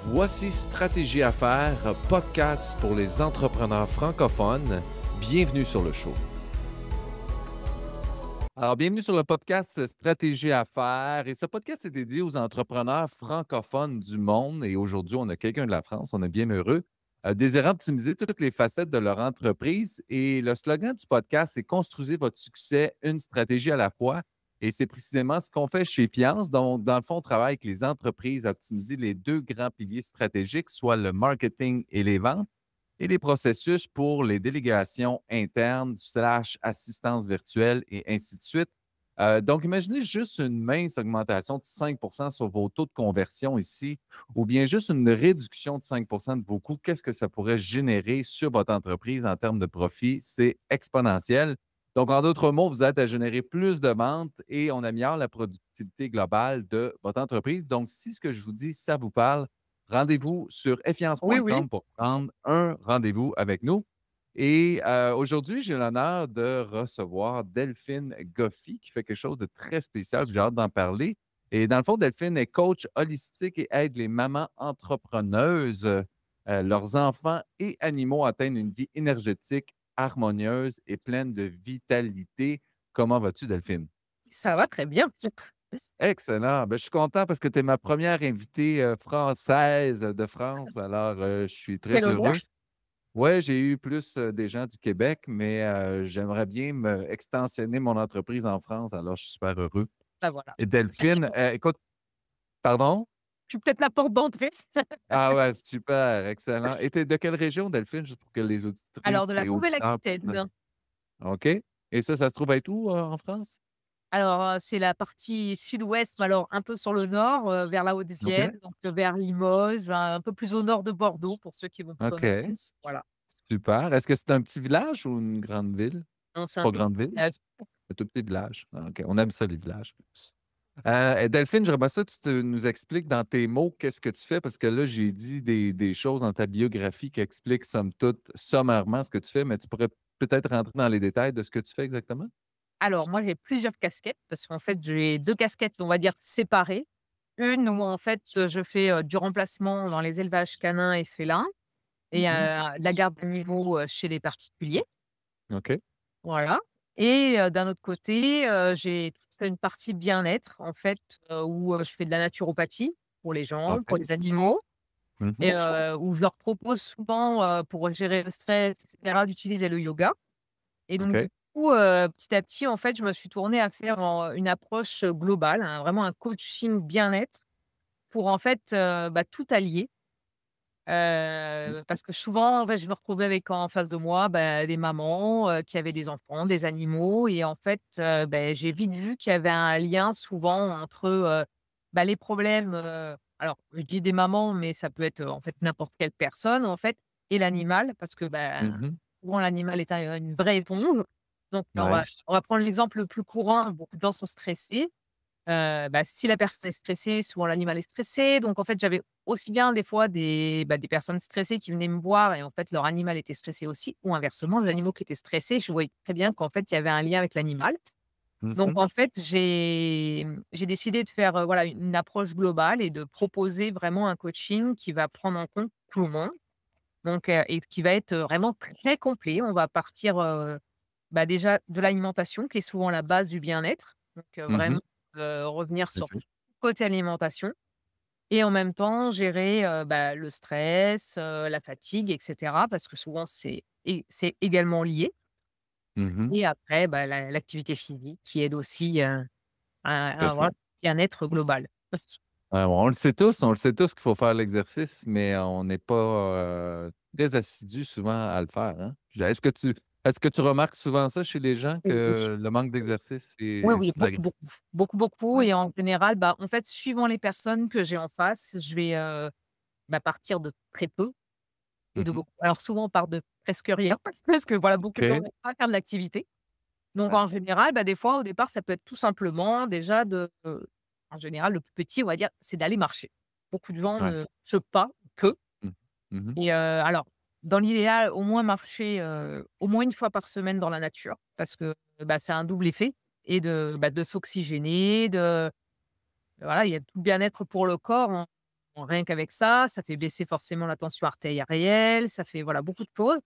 Voici Stratégie à faire, podcast pour les entrepreneurs francophones. Bienvenue sur le show. Alors, bienvenue sur le podcast Stratégie à faire. Et ce podcast est dédié aux entrepreneurs francophones du monde. Et aujourd'hui, on a quelqu'un de la France, on est bien heureux, désirant optimiser toutes les facettes de leur entreprise. Et le slogan du podcast, c'est Construisez votre succès, une stratégie à la fois. Et c'est précisément ce qu'on fait chez Fiance. Donc, dans le fond, on travaille avec les entreprises à optimiser les deux grands piliers stratégiques, soit le marketing et les ventes, et les processus pour les délégations internes, slash assistance virtuelle et ainsi de suite. Donc, imaginez juste une mince augmentation de 5 sur vos taux de conversion ici, ou bien juste une réduction de 5 de vos coûts. Qu'est-ce que ça pourrait générer sur votre entreprise en termes de profit? C'est exponentiel. Donc, en d'autres mots, vous êtes à générer plus de ventes et on améliore la productivité globale de votre entreprise. Donc, si ce que je vous dis, ça vous parle, rendez-vous sur Oui, oui. effiance.com pour prendre un rendez-vous avec nous. Et aujourd'hui, j'ai l'honneur de recevoir Delphine Goffy qui fait quelque chose de très spécial. J'ai hâte d'en parler. Et dans le fond, Delphine est coach holistique et aide les mamans entrepreneuses, leurs enfants et animaux à atteindre une vie énergétique, harmonieuse et pleine de vitalité. Comment vas-tu, Delphine? Ça va très bien. Excellent. Ben, je suis content parce que tu es ma première invitée française de France. Alors, je suis très Quel honneur. heureux. Oui, j'ai eu plus des gens du Québec, mais j'aimerais bien me extensionner mon entreprise en France. Alors, je suis super heureux. Bah, voilà. Et Delphine, écoute, pardon? Je suis peut-être la porte d'entrée. Ah ouais, super, excellent. Et tu es de quelle région, Delphine, juste pour que les Alors de auditrices la et auditeurs Nouvelle-Aquitaine. OK. Et ça se trouve être où en France? Alors, c'est la partie sud-ouest, mais alors un peu sur le nord, vers la OK. Haute-Vienne, donc vers Limoges, un peu plus au nord de Bordeaux pour ceux qui vont connaître. OK. Voilà. Super. Est-ce que c'est un petit village ou une grande ville? Non, c'est un Pas tout grande petit ville? village. Un tout petit village. Ah, OK, on aime ça, les villages. Et Delphine, j'aimerais ça que nous expliques dans tes mots qu'est-ce que tu fais, parce que là, j'ai dit des choses dans ta biographie qui expliquent, somme toute, sommairement ce que tu fais, mais tu pourrais peut-être rentrer dans les détails de ce que tu fais exactement? Alors moi, j'ai plusieurs casquettes parce qu'en fait, j'ai 2 casquettes, on va dire, séparées. Une où en fait, je fais, du remplacement dans les élevages canins et félins et Mmh. de la garde d'animaux, chez les particuliers. OK. Voilà. Et d'un autre côté, j'ai toute une partie bien-être en fait, où, je fais de la naturopathie pour les gens, pour OK. les animaux Mmh. et où je leur propose souvent, pour gérer le stress et cetera, d'utiliser le yoga. Et donc du OK. coup, petit à petit, en fait, je me suis tournée à faire une approche, globale, vraiment un coaching bien-être pour en fait, tout allier. Parce que souvent, en fait, je me retrouvais avec en face de moi, des mamans, qui avaient des enfants, des animaux et en fait, j'ai vite vu qu'il y avait un lien souvent entre, les problèmes, alors je dis des mamans, mais ça peut être, en fait, n'importe quelle personne, en fait et l'animal parce que, Mmh. souvent l'animal est une vraie éponge. Donc Ouais. on va prendre l'exemple le plus courant, beaucoup de gens sont stressés. Si la personne est stressée, souvent l'animal est stressé. Donc en fait, j'avais aussi bien des fois des personnes stressées qui venaient me voir et en fait leur animal était stressé aussi ou inversement, les animaux qui étaient stressés, je voyais très bien qu'en fait il y avait un lien avec l'animal. Donc Mmh. en fait, j'ai décidé de faire, voilà une approche globale et de proposer vraiment un coaching qui va prendre en compte tout le monde. Donc et qui va être, vraiment très complet. On va partir, déjà de l'alimentation qui est souvent la base du bien-être. Donc Mmh. vraiment, revenir Tout à sur fait. côté alimentation et en même temps gérer, le stress, la fatigue et cetera parce que souvent c'est également lié Mmh. et après, l'activité physique qui aide aussi, Tout à à fait. avoir un bien-être global. On le sait tous qu'il faut faire l'exercice, mais on n'est pas, très assidus souvent à le faire, hein? Est-ce que tu remarques souvent ça chez les gens Oui, oui. que le manque d'exercice Oui, est oui, flagrant? beaucoup, beaucoup. Beaucoup, beaucoup Ouais. et en général, en fait, suivant les personnes que j'ai en face, je vais, partir de très peu et de Mmh. beaucoup. Alors souvent, on part de presque rien parce que, voilà, beaucoup de gens OK. n'aiment pas faire de l'activité. Donc Ouais. en général, des fois, au départ, ça peut être tout simplement déjà en général, le plus petit, on va dire, c'est d'aller marcher. Beaucoup de gens Ouais. ne marchent pas que Mmh. Mmh. et alors, dans l'idéal, au moins marcher, au moins une fois par semaine dans la nature parce que, c'est un double effet et de s'oxygéner, voilà, il y a tout le bien-être pour le corps rien qu'avec ça, ça fait baisser forcément la tension artérielle, ça fait voilà beaucoup de choses.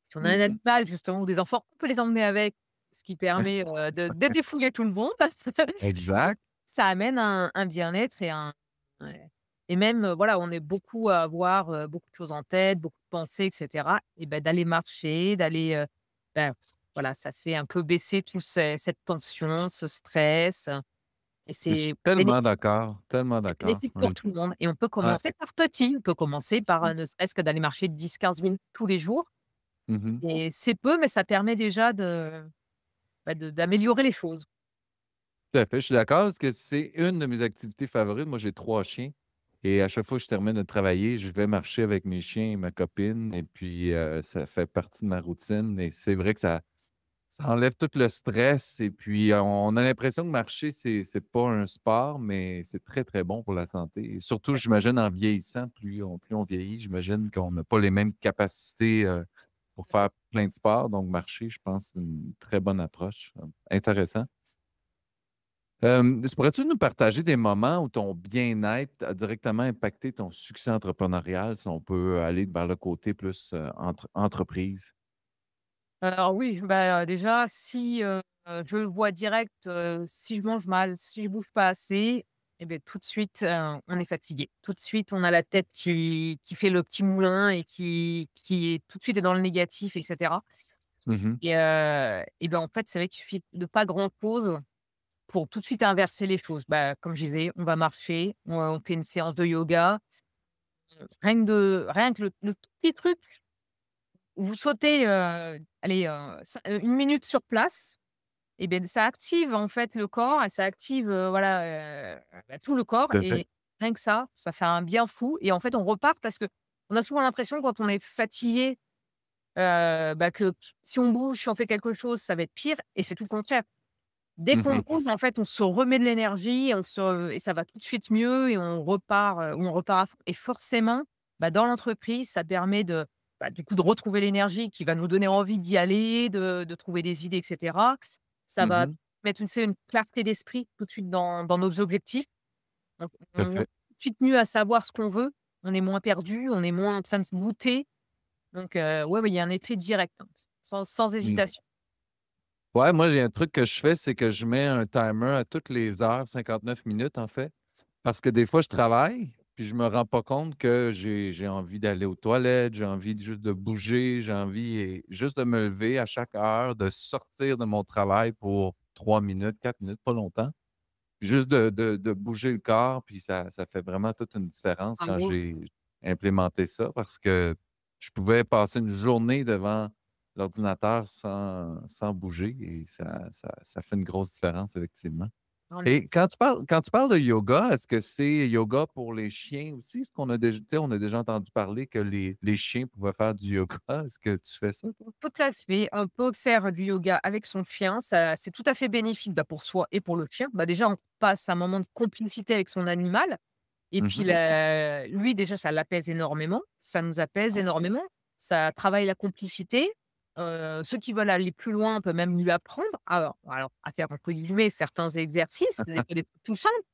Si on a un Mmh. animal justement ou des enfants, on peut les emmener avec, ce qui permet, de défouler tout le monde. Et Exact. ça amène un bien-être et un ouais et même, voilà, on est beaucoup à avoir, beaucoup de choses en tête, beaucoup de pensées et cetera et ben d'aller marcher, d'aller, bah, voilà, ça fait un peu baisser tout cette tension, ce stress, et Je suis c'est tellement d'accord, tellement d'accord. bénéfique Ouais. pour tout le monde et on peut Ouais. commencer par petit. On peut commencer par, ne serait-ce que d'aller marcher 10-15 minutes tous les jours Mmh. et c'est peu, mais ça permet déjà d'améliorer les choses. Tout à fait, je suis d'accord parce que c'est une de mes activités favorites. Moi, j'ai 3 chiens et à chaque fois que je termine de travailler, je vais marcher avec mes chiens et ma copine et puis, ça fait partie de ma routine et c'est vrai que ça enlève tout le stress et puis, on a l'impression que marcher, c'est pas un sport, mais c'est très, très bon pour la santé et surtout, j'imagine, en vieillissant, plus on vieillit, j'imagine qu'on n'a pas les mêmes capacités, pour faire plein de sports donc marcher, je pense, c'est une très bonne approche, intéressant. Pourrais-tu nous partager des moments où ton bien-être a directement impacté ton succès entrepreneurial, si on peut aller vers le côté plus, entreprise? Alors oui, bah, déjà si, je le vois direct, si je mange mal, si je bouge pas assez et beh, tout de suite, on est fatigué. Tout de suite, on a la tête qui fait le petit moulin et qui est tout de suite est dans le négatif et cetera Mmh. et ben, en fait, c'est vrai qu'il suffit de pas grand-chose pour tout de suite inverser les choses. Bah, comme je disais, on va marcher, on fait une séance de yoga, rien que le tout petit truc, vous sautez, allez, 1 minute sur place. Et bien, ça active en fait le corps et ça active, voilà, bah, tout le corps Tout à fait. et rien que ça fait un bien fou et en fait, on repart parce qu'on a souvent l'impression quand on est fatigué, bah, que si on bouge, si on fait quelque chose, ça va être pire et c'est tout le contraire. Dès qu'on Mmh. bouge, en fait, on se remet de l'énergie et ça va tout de suite mieux et on repart à fond et forcément, bah, dans l'entreprise, ça permet bah, du coup, de retrouver l'énergie qui va nous donner envie d'y aller, de trouver des idées et cetera. Ça va Mmh. mettre une clarté d'esprit tout de suite dans nos objectifs. Donc Tout à on est fait. tout de suite mieux à savoir ce qu'on veut, on est moins perdu, on est moins en train de se douter. Donc ouais, il y a un effet direct, hein, sans Mmh. hésitation. Ouais, moi, il y a un truc que je fais, c'est que je mets un timer à toutes les heures, 59 minutes, en fait, parce que des fois, je travaille, puis je me rends pas compte que j'ai envie d'aller aux toilettes, j'ai envie juste de bouger, j'ai envie juste de me lever à chaque heure, de sortir de mon travail pour 3 minutes, 4 minutes, pas longtemps. Juste de bouger le corps, puis ça fait vraiment toute une différence Ah quand oui. j'ai implémenté ça parce que je pouvais passer une journée devant l'ordinateur sans bouger et ça fait une grosse différence effectivement. Et quand tu parles de yoga, est-ce que c'est yoga pour les chiens aussi? Est-ce qu'on a déjà tu sais, on a déjà entendu parler que les chiens pouvaient faire du yoga. Est-ce que tu fais ça, toi? Tout à fait, on peut faire du yoga avec son chien, ça c'est tout à fait bénéfique, bah, pour soi et pour le chien. Bah, déjà, on passe un moment de complicité avec son animal et puis Mmh. lui déjà ça l'apaise énormément, ça nous apaise énormément, ça travaille la complicité. Ceux qui veulent aller plus loin, on peut même lui apprendre alors à faire entre guillemets «certains exercices», des fois des trucs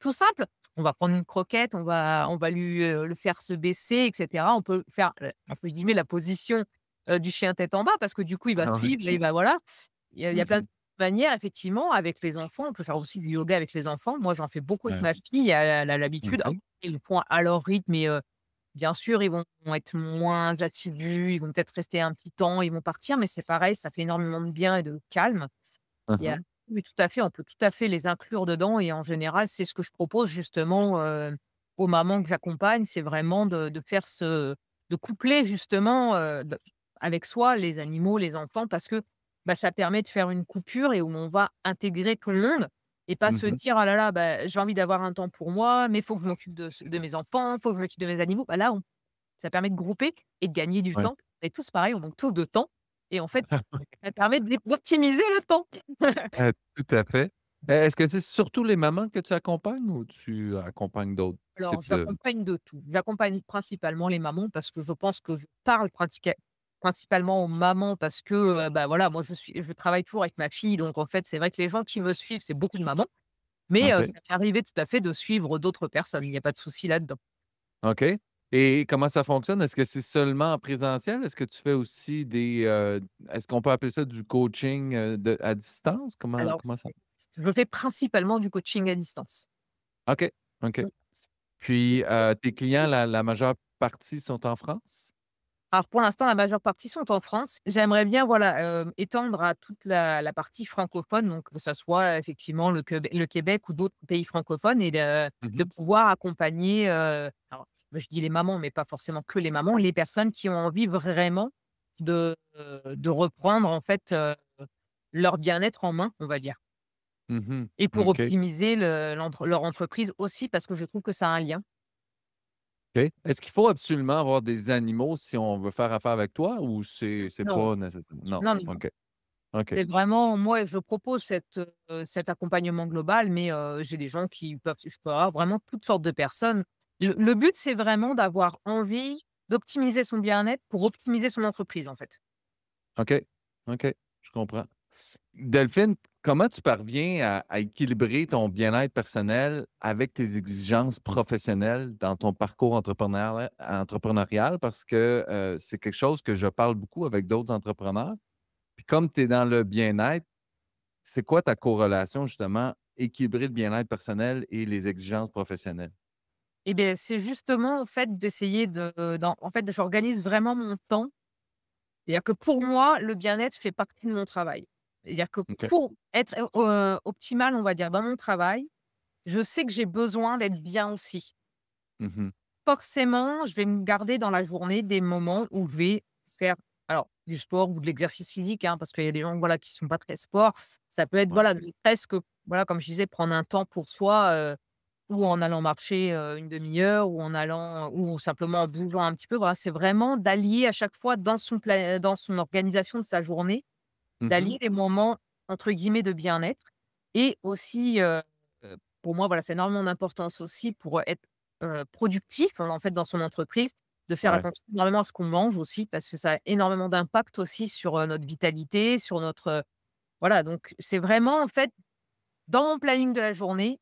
tout simples. On va prendre une croquette, on va lui, le faire se baisser et cetera. On peut faire, entre guillemets «la position» du chien tête en bas parce que du coup, il va Ah oui. suivre et il va voilà. Il y a plein de Mmh. manières effectivement avec les enfants. On peut faire aussi du yoga avec les enfants. Moi, j'en fais beaucoup avec Ouais. ma fille, elle a l'habitude. OK. Ils le font à leur rythme et bien sûr, ils vont être moins assidus, ils vont peut-être rester un petit temps, ils vont partir, mais c'est pareil, ça fait énormément de bien et de calme. Il y a Mmh. Oui, tout à fait, on peut tout à fait les inclure dedans et en général, c'est ce que je propose justement, aux mamans que j'accompagne, c'est vraiment de faire de coupler justement, avec soi les animaux, les enfants parce que, bah, ça permet de faire une coupure et où on va intégrer tout le monde et pas se Mmh. dire: «Ah là là, bah, j'ai envie d'avoir un temps pour moi, mais il faut que je m'occupe de mes enfants, il faut que je m'occupe de mes animaux». Bah, là, ça permet de grouper et de gagner du Ouais. temps. On est tous pareils, on manque tous de temps et en fait, ça permet d'optimiser le temps. Tout à fait. Est-ce que c'est surtout les mamans que tu accompagnes ou tu accompagnes d'autres Alors, types de j'accompagne de tout. J'accompagne principalement les mamans parce que je pense que je parle principalement aux mamans parce que, bah, voilà, moi je travaille toujours avec ma fille donc en fait, c'est vrai que les gens qui me suivent, c'est beaucoup de mamans. Mais, OK. ça m'est arrivé tout à fait de suivre d'autres personnes. Il n'y a pas de souci là-dedans. OK. Et comment ça fonctionne? Est-ce que c'est seulement en présentiel? Est-ce que tu fais aussi est-ce qu'on peut appeler ça du coaching, à distance? Comment Alors, comment ça je fais principalement du coaching à distance. OK, OK. Mmh. Puis, Et tes clients, la majeure partie sont en France? alors pour l'instant, la majeure partie sont en France. J'aimerais bien, voilà, étendre à toute la partie francophone, donc que ça soit effectivement le Québec ou d'autres pays francophones et de Mmh. pouvoir accompagner, alors je dis les mamans, mais pas forcément que les mamans, les personnes qui ont envie vraiment de reprendre en fait, leur bien-être en main, on va dire Mmh. et pour OK, optimiser leur entreprise aussi parce que je trouve que ça a un lien. OK. Est-ce qu'il faut absolument avoir des animaux si on veut faire affaire avec toi ou c'est Non, pas nécessaire? Non, non, non. OK, OK. C'est vraiment moi, je propose cet accompagnement global, mais j'ai des gens qui peuvent je peux avoir vraiment toutes sortes de personnes. Le but, c'est vraiment d'avoir envie d'optimiser son bien-être pour optimiser son entreprise, en fait. OK, OK, je comprends. Delphine, comment tu parviens à équilibrer ton bien-être personnel avec tes exigences professionnelles dans ton parcours entrepreneurial? Parce que, c'est quelque chose que je parle beaucoup avec d'autres entrepreneurs. Puis comme tu es dans le bien-être, c'est quoi ta corrélation justement, équilibrer le bien-être personnel et les exigences professionnelles? Et beh, c'est justement, en fait, d'essayer en fait, j'organise vraiment mon temps. C'est-à-dire que pour moi, le bien-être fait partie de mon travail. C'est-à-dire que OK. pour être, optimal, on va dire, dans mon travail, je sais que j'ai besoin d'être bien aussi. Mmh. Forcément, je vais me garder dans la journée des moments où je vais faire alors du sport ou de l'exercice physique, hein, parce qu'il y a des gens, voilà, qui sont pas très sport. Ça peut être, Ouais. voilà, ne serait-ce que, voilà, comme je disais, prendre un temps pour soi, ou en allant marcher, une demi-heure ou en allant ou simplement en bougeant un petit peu. Voilà, c'est vraiment d'allier à chaque fois dans son organisation de sa journée, Mmh. d'allier des moments entre guillemets «de bien-être» et aussi, pour moi, voilà, c'est énormément d'importance aussi pour être, productif, en fait, dans son entreprise, de faire Ouais. attention énormément à ce qu'on mange aussi parce que ça a énormément d'impact aussi sur, notre vitalité, sur notre, voilà, donc c'est vraiment, en fait, dans mon planning de la journée,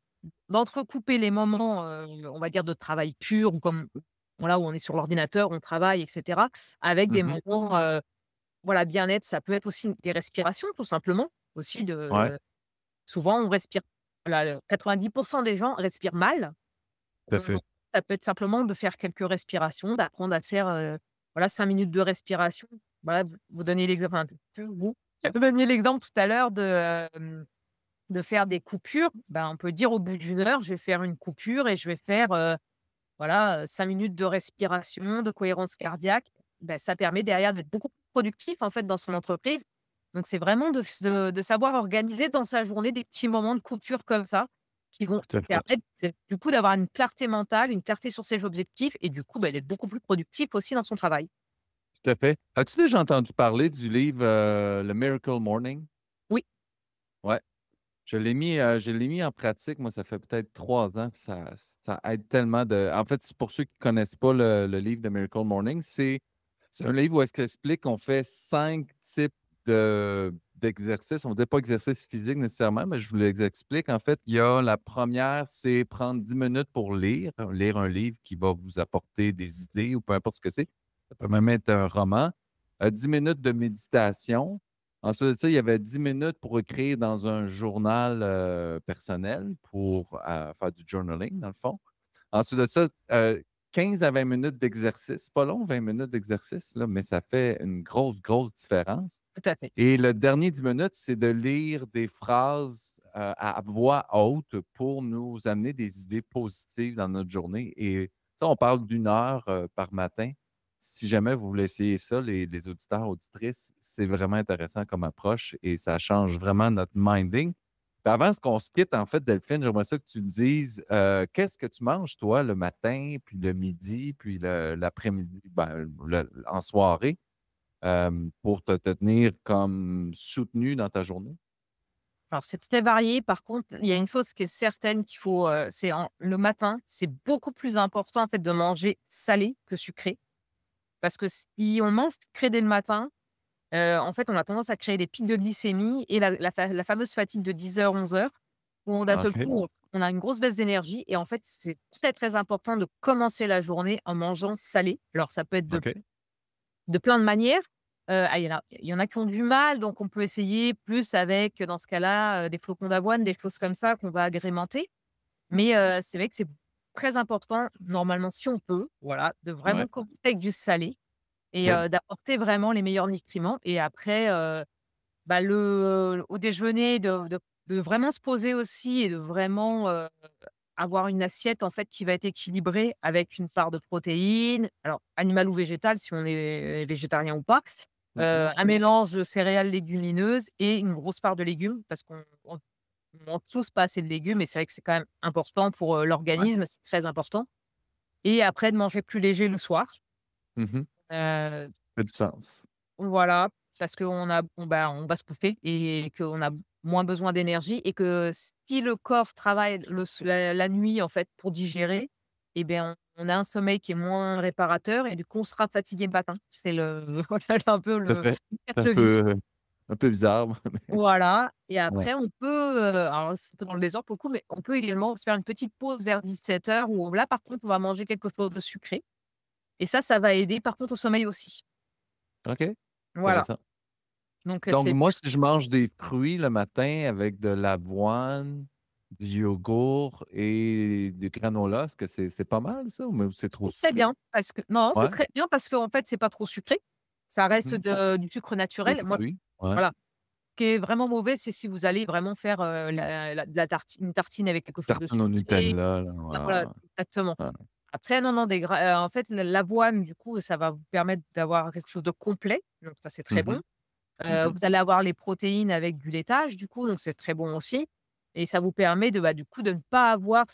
d'entrecouper les moments, on va dire de travail pur ou comme, voilà, où on est sur l'ordinateur, on travaille et cetera, avec des Mmh. moments, voilà, bien-être. Ça peut être aussi des respirations tout simplement, aussi Ouais, souvent on respire voilà, le 90 des gens respirent mal. tout à Mmh, fait. ça peut être simplement de faire quelques respirations, d'apprendre à faire, voilà 5 minutes de respiration. Voilà, vous donniez l'exemple enfin, vous donniez l'exemple tout à l'heure de faire des coupures. Ben, on peut dire au bout d'une heure, je vais faire une coupure et je vais faire, voilà, 5 minutes de respiration, de cohérence cardiaque. Ben, ça permet derrière d'être beaucoup plus productif, en fait, dans son entreprise. Donc c'est vraiment de savoir organiser dans sa journée des petits moments de coupure comme ça, qui vont Tout à fait. permettre du coup d'avoir une clarté mentale, une clarté sur ses objectifs et du coup, d'être beaucoup plus productif aussi dans son travail. Tout à fait. As-tu déjà entendu parler du livre, Le Miracle Morning? Oui, Ouais. Je l'ai mis en pratique, moi, ça fait peut-être 3 ans, puis ça aide tellement en fait, c'est pour ceux qui ne connaissent pas le livre de Miracle Morning, c'est un livre où est-ce qu'il explique qu'on fait 5 types d'exercices. On ne dit pas exercice physique nécessairement, mais je vous les explique. En fait, il y a la première, c'est prendre 10 minutes pour lire un livre qui va vous apporter des idées ou peu importe ce que c'est. Ça peut même être un roman. 10 minutes de méditation. Ensuite de ça, il y avait 10 minutes pour écrire dans un journal, personnel pour, faire du journaling, dans le fond. Ensuite de ça, 15 à 20 minutes d'exercice. C'est pas long, 20 minutes d'exercice, là, mais ça fait une grosse, grosse différence. tout à fait. Et le dernier 10 minutes, c'est de lire des phrases, à voix haute pour nous amener des idées positives dans notre journée et ça, on parle d'une heure, par matin. Si jamais vous voulez essayer ça, les auditeurs, auditrices, c'est vraiment intéressant comme approche et ça change vraiment notre minding. Puis avant qu'on se quitte, en fait, Delphine, j'aimerais ça que tu me dises, qu'est-ce que tu manges, toi, le matin, puis le midi, puis l'après-midi, ben, en soirée? Pour te tenir comme soutenu dans ta journée? Alors c'est très varié. Par contre, il y a une chose qui est certaine qu'il faut, c'est le matin, c'est beaucoup plus important, en fait, de manger salé que sucré. Parce que si on mange sucré dès le matin, en fait, on a tendance à créer des pics de glycémie et la fameuse fatigue de 10h-11h où d'un seul OK, coup, on a une grosse baisse d'énergie et en fait, c'est très, très important de commencer la journée en mangeant salé. Alors ça peut être OK. de plein de manières. Il y en a qui ont du mal, donc on peut essayer plus avec, dans ce cas-là, des flocons d'avoine, des choses comme ça qu'on va agrémenter. Mais c'est vrai que c'est très important, normalement, si on peut, voilà, de Ouais, vraiment commencer avec du salé et OK. d'apporter vraiment les meilleurs nutriments et après, bah, au déjeuner de vraiment se poser aussi et de vraiment, avoir une assiette, en fait, qui va être équilibrée avec une part de protéines, alors animales ou végétales si on est végétarien ou pas, Mmh. un mélange de céréales légumineuses et une grosse part de légumes parce qu'on mange tous pas assez de légumes et c'est vrai que c'est quand même important pour, Ouais. l'organisme, c'est très important et après de manger plus léger le soir. Mmh. Heu, Fait du sens. voilà, parce on va se bouffer et qu'on a moins besoin d'énergie et que si le corps travaille la nuit, en fait, pour digérer et bien, on a un sommeil qui est moins réparateur et du coup, on sera fatigué le matin. C'est voilà, un peu Tout à le fait. C'est cercle vicieux. un peu bizarre, mais Voilà et ouais. après on peut, alors c'est un peu dans le désordre pour le coup, mais on peut également se faire une petite pause vers 17 heures où là, par contre, on va manger quelque chose de sucré et ça va aider par contre au sommeil aussi. OK, Voilà, intéressant. donc Donc c'est moi, bien. si je mange des fruits le matin avec de l'avoine, du yogourt et du granola, est-ce que c'est pas mal ça ou c'est trop C'est sucré? bien parce que non, c'est Ouais. très bien parce qu'en fait, c'est pas trop sucré. Ça reste Mmh. du sucre Des naturel. Moi, fruits. Ouais. voilà, ce qui est vraiment mauvais, c'est si vous allez vraiment faire, la de la tartine une tartine avec quelque chose de Tartine au sucré. Nutella là, Voilà, ouais, exactement. ouais. Après non, non, en fait, l'avoine, du coup, ça va vous permettre d'avoir quelque chose de complet, donc ça, c'est très Mmh bon. mh. Mmh. Vous allez avoir les protéines avec du laitage, du coup, donc c'est très bon aussi et ça vous permet du coup, de ne pas avoir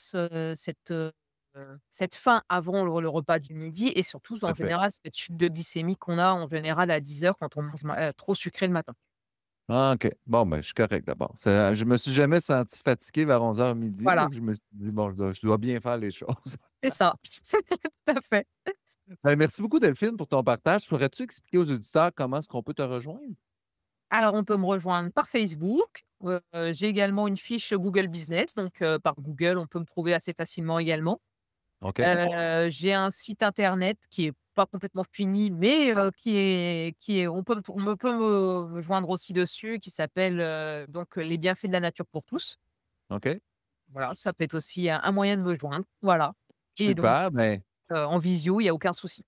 cette faim avant le repas du midi et surtout, Tout en à fait. général, cette chute de glycémie qu'on a, en général, à 10 heures quand on mange trop sucré le matin. Ah OK. Bon, ben, je suis correct d'abord. Je me suis jamais senti fatigué vers 11h-12:00, Voilà, fait que je me suis dit: «Bon, je dois bien faire les choses». c'est ça. Tout à fait. Ben, merci beaucoup Delphine pour ton partage. Pourrais-tu expliquer aux auditeurs comment est-ce qu'on peut te rejoindre? Alors, on peut me rejoindre par Facebook. J'ai également une fiche Google Business, donc par Google, on peut me trouver assez facilement également. OK. J'ai un site internet qui est pas complètement fini, mais qui est on peut me joindre aussi dessus, qui s'appelle, donc Les bienfaits de la nature pour tous. OK. Voilà, ça peut être aussi un moyen de me joindre, voilà et donc Super, ben, en visio, il y a aucun souci.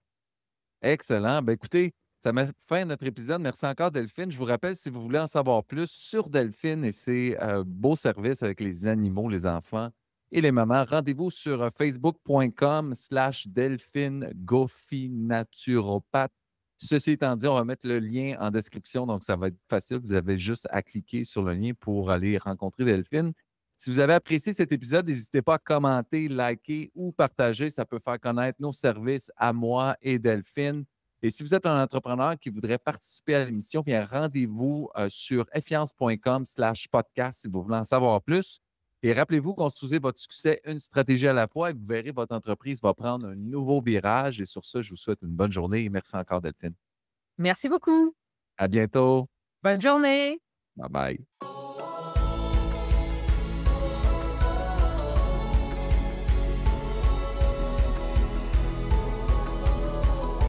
excellent. Ben, écoutez, ça met fin à notre épisode. Merci encore Delphine. Je vous rappelle, si vous voulez en savoir plus sur Delphine et ses, beaux services avec les animaux, les enfants et les mamans, rendez-vous sur, facebook.com/Delphine Goffy naturopathe. Ceci étant dit, on va mettre le lien en description, donc ça va être facile. Vous avez juste à cliquer sur le lien pour aller rencontrer Delphine. Si vous avez apprécié cet épisode, n'hésitez pas à commenter, liker ou partager. Ça peut faire connaître nos services à moi et Delphine. Et si vous êtes un entrepreneur qui voudrait participer à l'émission, bien rendez-vous sur effiance.com/podcast si vous voulez en savoir plus. Et rappelez-vous, construisez votre succès une stratégie à la fois et vous verrez votre entreprise va prendre un nouveau virage. Et sur ce, je vous souhaite une bonne journée et merci encore, Delphine. Merci beaucoup. À bientôt. Bonne journée. Bye bye.